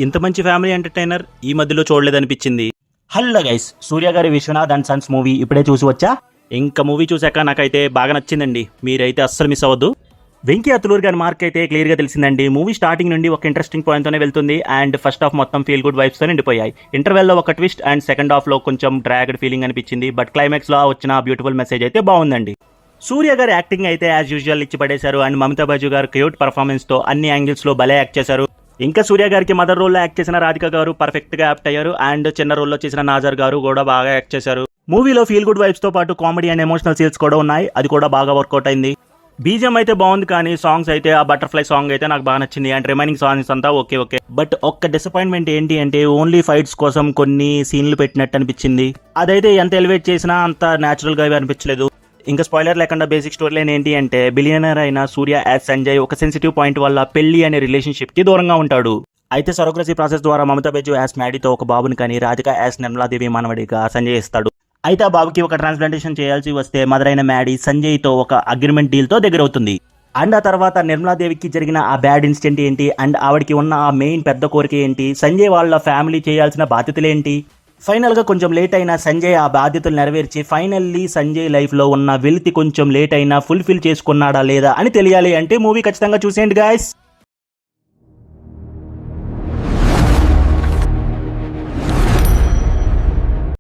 ఇంత మంచి family entertainer ఈ మధ్యలో చూడలేదనిపించింది. హలో గైస్, సూర్య గారి విశ్వనాథ్ అండ్ సన్స్ మూవీ ఇప్పుడే చూసి వచ్చా. ఇంకా మూవీ చూశాక నాకైతే బాగా నచ్చిందండి. మీరైతే అస్సలు మిస్ అవ్వద్దు. వెంకీ అతులూరు గారి మార్క్ అయితే క్లియర్గా తెలిసిందండి. మూవీ స్టార్టింగ్ నుండి ఒక ఇంట్రెస్టింగ్ పాయింట్తోనే వెళ్తుంది అండ్ ఫస్ట్ హాఫ్ మొత్తం ఫీల్ గుడ్ వైబ్స్తో నిండిపోయాయి. ఇంటర్వెల్లో ఒక ట్విస్ట్ అండ్ సెకండ్ హాఫ్లో కొంచెం డ్రాగ్డ్ ఫీలింగ్ అనిపించింది. బట్ క్లైమాక్స్లో వచ్చిన బ్యూటిఫుల్ మెసేజ్ అయితే బాగుందండి. సూర్య గారి యాక్టింగ్ అయితే యాజ్ యూజువల్ ఇచ్చి పడేశారు అండ్ మమతా బాజు గారు క్యూట్ పర్ఫార్మెన్స్తో అన్ని యాంగిల్స్లో భలే యాక్ట్ చేశారు. ఇంకా సూర్య గారికి మదర్ రోల్లో యాక్ట్ చేసిన రాధిక గారు పర్ఫెక్ట్గా యాక్ట్ అయ్యారు అండ్ చిన్న రోల్లో చేసిన నాజర్ గారు కూడా బాగా యాక్ట్ చేశారు. మూవీలో ఫీల్ గుడ్ వైబ్స్తో పాటు కామెడీ అండ్ ఎమోషనల్ సీన్స్ కూడా ఉన్నాయి. అది కూడా బాగా వర్కౌట్ అయింది. బీజిఎం అయితే బాగుంది కానీ సాంగ్స్ అయితే ఆ బటర్ఫ్లై సాంగ్ అయితే నాకు బాగా నచ్చింది అండ్ రిమైనింగ్ సాంగ్స్ అంతా ఓకే. బట్ ఒక్క డిసప్పాయింట్మెంట్ ఏంటి అంటే ఓన్లీ ఫైట్స్ కోసం కొన్ని సీన్లు పెట్టినట్టు అనిపించింది. అదైతే ఎంత ఎలివేట్ చేసినా అంత న్యాచురల్గా అనిపించలేదు. ఇంకా స్పాయిలర్ లేకుండా బేసిక్ స్టోరీ లైన్ ఏంటి అంటే బిలియనర్ అయిన సూర్య యాజ్ సంజయ్ ఒక సెన్సిటివ్ పాయింట్ వల్ల పెళ్లి అనే రిలేషన్షిప్కి దూరంగా ఉంటాడు. అయితే సరోగ్రసీ ప్రాసెస్ ద్వారా మమతా బాజు యాజ్ మ్యాడీతో ఒక బాబుని కానీ రాధిక యాజ్ నిర్మలాదేవి మనవడిగా సంజయ్ ఇస్తాడు. అయితే ఆ బాబుకి ఒక ట్రాన్స్ప్లాంటేషన్ చేయాల్సి వస్తే మదర్ అయిన మ్యాడీ సంజయ్తో ఒక అగ్రిమెంట్ డీల్తో దగ్గర అవుతుంది. అండ్ ఆ తర్వాత నిర్మలాదేవికి జరిగిన ఆ బ్యాడ్ ఇన్సిడెంట్ ఏంటి అండ్ ఆవిడకి ఉన్న ఆ మెయిన్ పెద్ద కోరిక ఏంటి, సంజయ్ వాళ్ళ ఫ్యామిలీ చేయాల్సిన బాధ్యతలు ఏంటి, ఫైనల్గా కొంచెం లేట్ అయినా సంజయ్ ఆ బాధ్యతలు నెరవేర్చి ఫైనల్లీ సంజయ్ లైఫ్లో ఉన్న వెల్త్ కొంచెం లేట్ అయినా ఫుల్ఫిల్ చేసుకున్నాడా లేదా అని తెలియాలి అంటే మూవీ ఖచ్చితంగా చూసేయండి గాయస్.